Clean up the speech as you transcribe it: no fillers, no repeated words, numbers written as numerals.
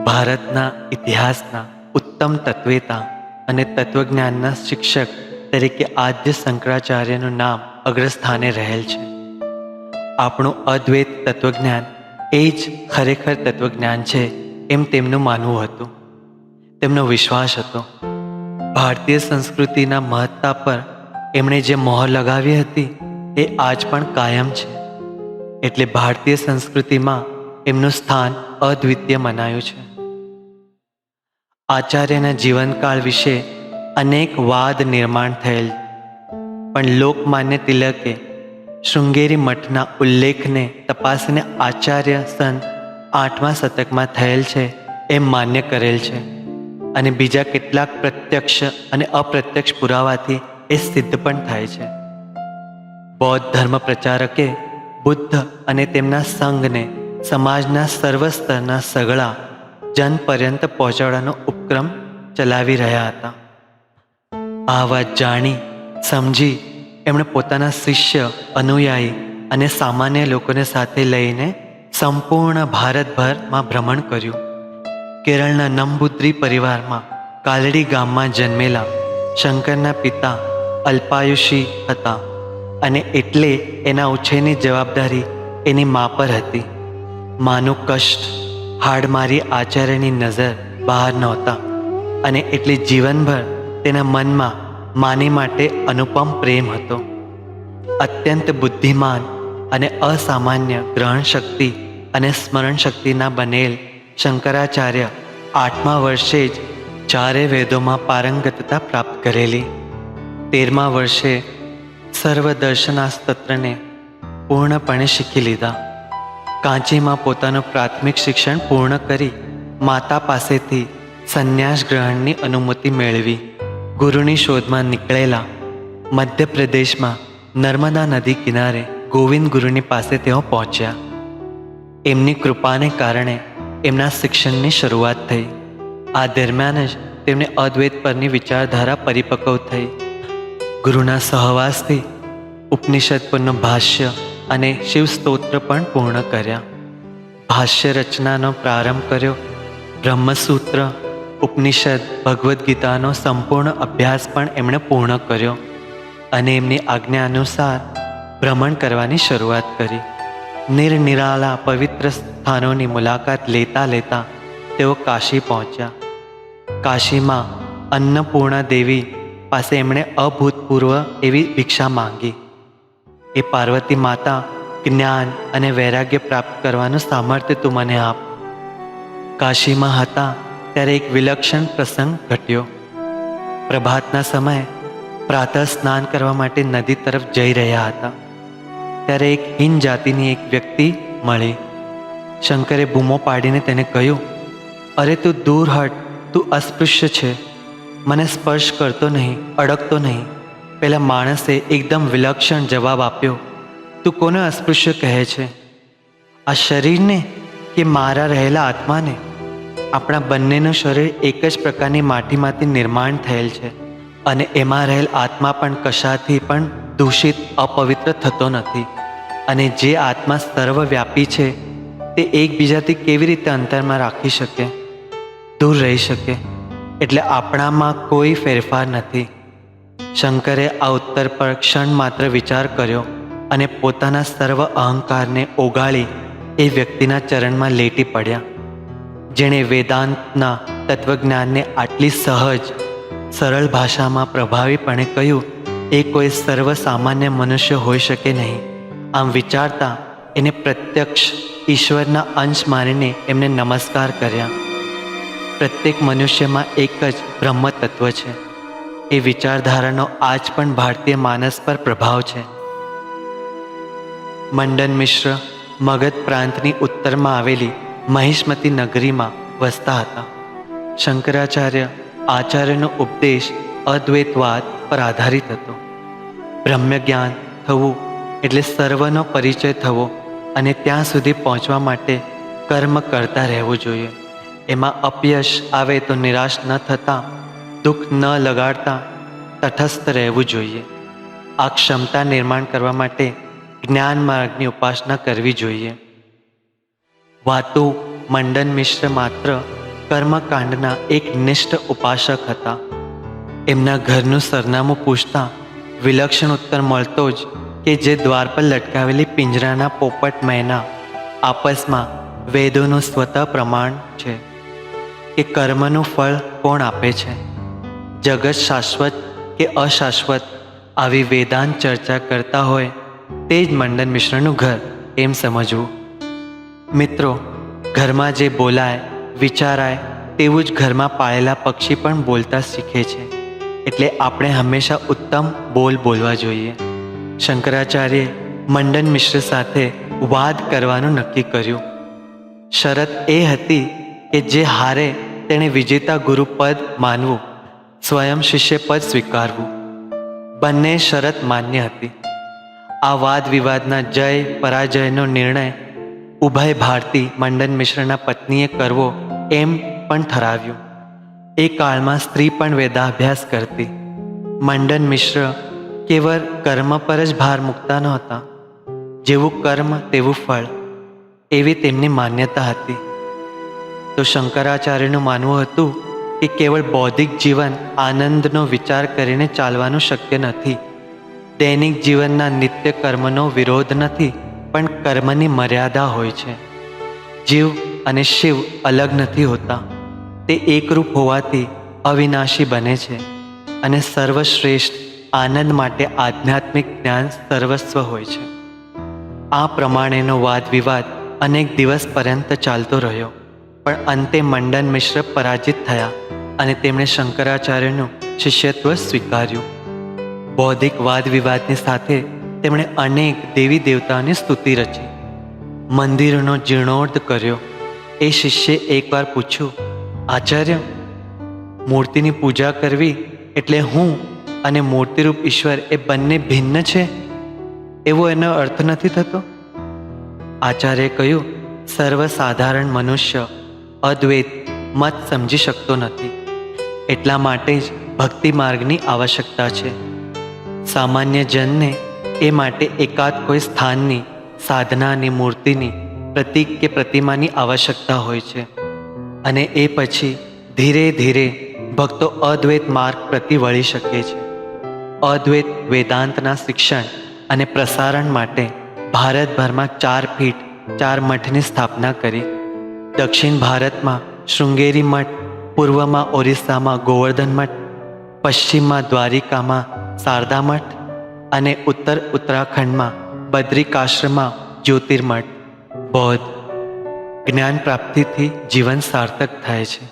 ભારતના ઇતિહાસના ઉત્તમ તત્વેતા અને તત્વજ્ઞાનના શિક્ષક તરીકે આદ્ય શંકરાચાર્યનું નામ અગ્રસ્થાને રહેલ છે. આપણું અદ્વૈત તત્વજ્ઞાન એ જ ખરેખર તત્વજ્ઞાન છે એમ તેમનું માનવું હતું. તેમનો વિશ્વાસ હતો. ભારતીય સંસ્કૃતિના મહત્તા પર એમણે જે મોહર લગાવી હતી એ આજ પણ કાયમ છે. એટલે ભારતીય સંસ્કૃતિમાં એમનું સ્થાન અદ્વિતીય મનાયું છે. આચાર્યના જીવનકાળ વિશે અનેક વાદ નિર્માણ થયેલ, પણ લોકમાન્ય તિલકે શૃંગેરી મઠના ઉલ્લેખને તપાસીને આચાર્ય સન 8મા શતકમાં થયેલ છે એમ માન્ય કરેલ છે. અને બીજા કેટલાક પ્રત્યક્ષ અને અપ્રત્યક્ષ પુરાવાથી એ સિદ્ધ પણ થાય છે. બૌદ્ધ ધર્મ પ્રચારકે બુદ્ધ અને તેમના સંઘને સમાજના સર્વ સ્તરના સગળા જન પર્યંત પહોંચાડવાનો ઉપક્રમ ચલાવી રહ્યા હતા. આ વાત જાણી સમજી એમણે પોતાના શિષ્ય, અનુયાયી અને સામાન્ય લોકોને સાથે લઈને સંપૂર્ણ ભારતભરમાં ભ્રમણ કર્યું. કેરળના નંબૂદ્રી પરિવારમાં કાલડી ગામમાં જન્મેલા શંકરના પિતા અલ્પાયુષી હતા અને એટલે એના ઉછેરની જવાબદારી એની મા પર હતી. માનું કષ્ટ હાડમારી આચાર્યની નજર બહાર નહોતા અને એટલે જીવનભર તેના મનમાં માની માટે અનુપમ પ્રેમ હતો. અત્યંત બુદ્ધિમાન અને અસામાન્ય ગ્રહણ શક્તિ અને સ્મરણ શક્તિના બનેલ શંકરાચાર્ય 8મા વર્ષે જ 4 વેદોમાં પારંગતતા પ્રાપ્ત કરેલી. 13મા વર્ષે સર્વદર્શનાસ્ત્રને પૂર્ણપણે શીખી લીધા. કાંચીમાં પોતાનું પ્રાથમિક શિક્ષણ પૂર્ણ કરી માતા પાસેથી સંન્યાસ ગ્રહણની અનુમતિ મેળવી ગુરુની શોધમાં નીકળેલા મધ્યપ્રદેશમાં નર્મદા નદી કિનારે ગોવિંદ ગુરુની પાસે તેઓ પહોંચ્યા. એમની કૃપાને કારણે એમના શિક્ષણની શરૂઆત થઈ. આ દરમિયાન જ તેમને અદ્વૈત પરની વિચારધારા પરિપક્વ થઈ. ગુરુના સહવાસથી ઉપનિષદ પરનું ભાષ્ય અને શિવસ્તોત્ર પણ પૂર્ણ કર્યા. ભાષ્ય રચનાનો પ્રારંભ કર્યો. બ્રહ્મસૂત્ર, ઉપનિષદ, ભગવદ્ ગીતાનો સંપૂર્ણ અભ્યાસ પણ એમણે પૂર્ણ કર્યો અને એમની આજ્ઞા અનુસાર ભ્રમણ કરવાની શરૂઆત કરી. નિરનિરાલા પવિત્ર સ્થાનોની મુલાકાત લેતા લેતા તેઓ કાશી પહોંચ્યા. કાશીમાં અન્નપૂર્ણા દેવી પાસે એમણે અભૂતપૂર્વ એવી ભિક્ષા માંગી. એ પાર્વતી માતા, જ્ઞાન અને વૈરાગ્ય પ્રાપ્ત કરવાનું સામર્થ્ય તું મને આપ. કાશીમાં હતા ત્યારે એક વિલક્ષણ પ્રસંગ ઘટ્યો. પ્રભાતના સમયે પ્રાતઃ સ્નાન કરવા માટે નદી તરફ જઈ રહ્યા હતા ત્યારે એક હીન જાતિની એક વ્યક્તિ મળી. શંકરે બૂમો પાડીને તેને કહ્યું, અરે તું દૂર હટ, તું અસ્પૃશ્ય છે, મને સ્પર્શ કરતો નહીં, અડકતો નહીં. પેલા માણસે એકદમ વિલક્ષણ જવાબ આપ્યો, તું કોને અસ્પૃશ્ય કહે છે? આ શરીરને કે મારા રહેલા આત્માને? આપણા બંનેનું શરીર એક જ પ્રકારની માટીમાંથી નિર્માણ થયેલ છે અને એમાં રહેલ આત્મા પણ કશાથી પણ દૂષિત, અપવિત્ર થતો નથી. અને જે આત્મા સર્વવ્યાપી છે તે એકબીજાથી કેવી રીતે અંતરમાં રાખી શકે, દૂર રહી શકે? એટલે આપણામાં કોઈ ફેરફાર નથી. શંકરે આ ઉત્તર પર ક્ષણ માત્ર વિચાર કર્યો અને પોતાના સર્વ અહંકારને ઓગાળી એ વ્યક્તિના ચરણમાં લેટી પડ્યા. જેણે વેદાંતના તત્વજ્ઞાનને આટલી સહજ, સરળ ભાષામાં પ્રભાવીપણે કહ્યું એ કોઈ સર્વસામાન્ય મનુષ્ય હોઈ શકે નહીં. આમ વિચારતા એને પ્રત્યક્ષ ઈશ્વરના અંશ માનીને એમને નમસ્કાર કર્યા. પ્રત્યેક મનુષ્યમાં એક જ બ્રહ્મ તત્વ છે. એ વિચારધારાનો આજ પણ ભારતીય માનસ પર પ્રભાવ છે. મંડન મિશ્ર મગધ પ્રાંતની ઉત્તરમાં આવેલી મહિષ્મતી નગરીમાં વસતા હતા. શંકરાચાર્ય આચાર્યનો ઉપદેશ અદ્વૈતવાદ પર આધારિત હતો. બ્રહ્મજ્ઞાન થવું એટલે સર્વનો પરિચય થવો અને ત્યાં સુધી પહોંચવા માટે કર્મ કરતા રહેવું જોઈએ. એમાં અપયશ આવે તો નિરાશ ન થતા, દુઃખ ન લગાડતા તટસ્થ રહેવું જોઈએ. આ ક્ષમતા નિર્માણ કરવા માટે જ્ઞાન માર્ગની ઉપાસના કરવી જોઈએ. વાતો મંડન મિશ્ર માત્ર કર્મકાંડના એક નિષ્ઠ ઉપાસક હતા. એમના ઘરનું સરનામું પૂછતા વિલક્ષણ ઉત્તર મળતો જ કે જે દ્વાર પર લટકાવેલી પિંજરાના પોપટ મેના આપસમાં વેદોનું સ્વતઃ પ્રમાણ છે કે કર્મનું ફળ કોણ આપે છે, જગત શાશ્વત કે અશાશ્વત, આવી વેદાંત ચર્ચા કરતા હોય તે જ મંડન મિશ્રનું ઘર એમ સમજવું. મિત્રો, ઘરમાં જે બોલાય વિચારાય તેવું જ ઘરમાં પાળેલા પક્ષી પણ બોલતા શીખે છે. એટલે આપણે હંમેશા ઉત્તમ બોલ બોલવા જોઈએ. શંકરાચાર્યે મંડન મિશ્ર સાથે વાદ કરવાનું નક્કી કર્યું. શરત એ હતી કે જે હારે તેણે વિજેતા ગુરુ પદ માનવું, સ્વયં શિષ્ય પદ સ્વીકારવું. બંને શરત માન્ય હતી. આ વાદ વિવાદના જય પરાજયનો નિર્ણય ઉભય ભારતી મંડન મિશ્રના પત્નીએ કરવો એમ પણ ઠરાવ્યું. એ કાળમાં સ્ત્રી પણ વેદાભ્યાસ કરતી. મંડન મિશ્ર કેવળ કર્મ પર જ ભાર મૂકતા નહોતા. જેવું કર્મ તેવું ફળ, એવી તેમની માન્યતા હતી. તો શંકરાચાર્યનું માનવું હતું કે કેવળ બૌદ્ધિક જીવન આનંદનો વિચાર કરીને ચાલવાનું શક્ય નથી. દૈનિક જીવનના નિત્ય કર્મનો વિરોધ નથી, પણ કર્મની મર્યાદા હોય છે. જીવ અને શિવ અલગ નથી હોતા. તે એકરૂપ હોવાથી અવિનાશી બને છે અને સર્વશ્રેષ્ઠ આનંદ માટે આધ્યાત્મિક જ્ઞાન સર્વસ્વ હોય છે. આ પ્રમાણેનો વાદ વિવાદ અનેક દિવસ પર્યંત ચાલતો રહ્યો, પણ અંતે મંડન મિશ્ર પરાજિત થયા અને તેમણે શંકરાચાર્યનું શિષ્યત્વ સ્વીકાર્યું. બૌદ્ધિક વાદ વિવાદની સાથે તેમણે અનેક દેવી દેવતાઓની સ્તુતિ રચી, મંદિરોનો જીર્ણોદ્ધ કર્યો. એ શિષ્યે એકવાર પૂછ્યું, આચાર્ય, મૂર્તિની પૂજા કરવી એટલે હું અને મૂર્તિરૂપ ઈશ્વર એ બંને ભિન્ન છે, એવો એનો અર્થ નથી થતો? આચાર્યે કહ્યું, સર્વસાધારણ મનુષ્ય અદ્વૈત મત સમજી શકતો નથી. એટલા માટે જ ભક્તિ માર્ગની આવશ્યકતા છે. સામાન્ય જનને એ માટે એકાદ કોઈ સ્થાનની, સાધનાની, મૂર્તિની, પ્રતીક કે પ્રતિમાની આવશ્યકતા હોય છે. અને એ પછી ધીરે ધીરે ભક્તો અદ્વૈત માર્ગ પ્રતિ વળી શકે છે. અદ્વૈત વેદાંતના શિક્ષણ અને પ્રસારણ માટે ભારતભરમાં 4 પીઠ 4 મઠની સ્થાપના કરી. દક્ષિણ ભારતમાં શૃંગેરી મઠ, પૂર્વમાં ઓરિસ્સામાં ગોવર્ધન મઠ, પશ્ચિમમાં દ્વારિકામાં શારદા મઠ અને ઉત્તર ઉત્તરાખંડમાં બદ્રિકાશ્રમમાં જ્યોતિર્મઠ. બૌદ્ધ જ્ઞાન પ્રાપ્તિથી જીવન સાર્થક થાય છે.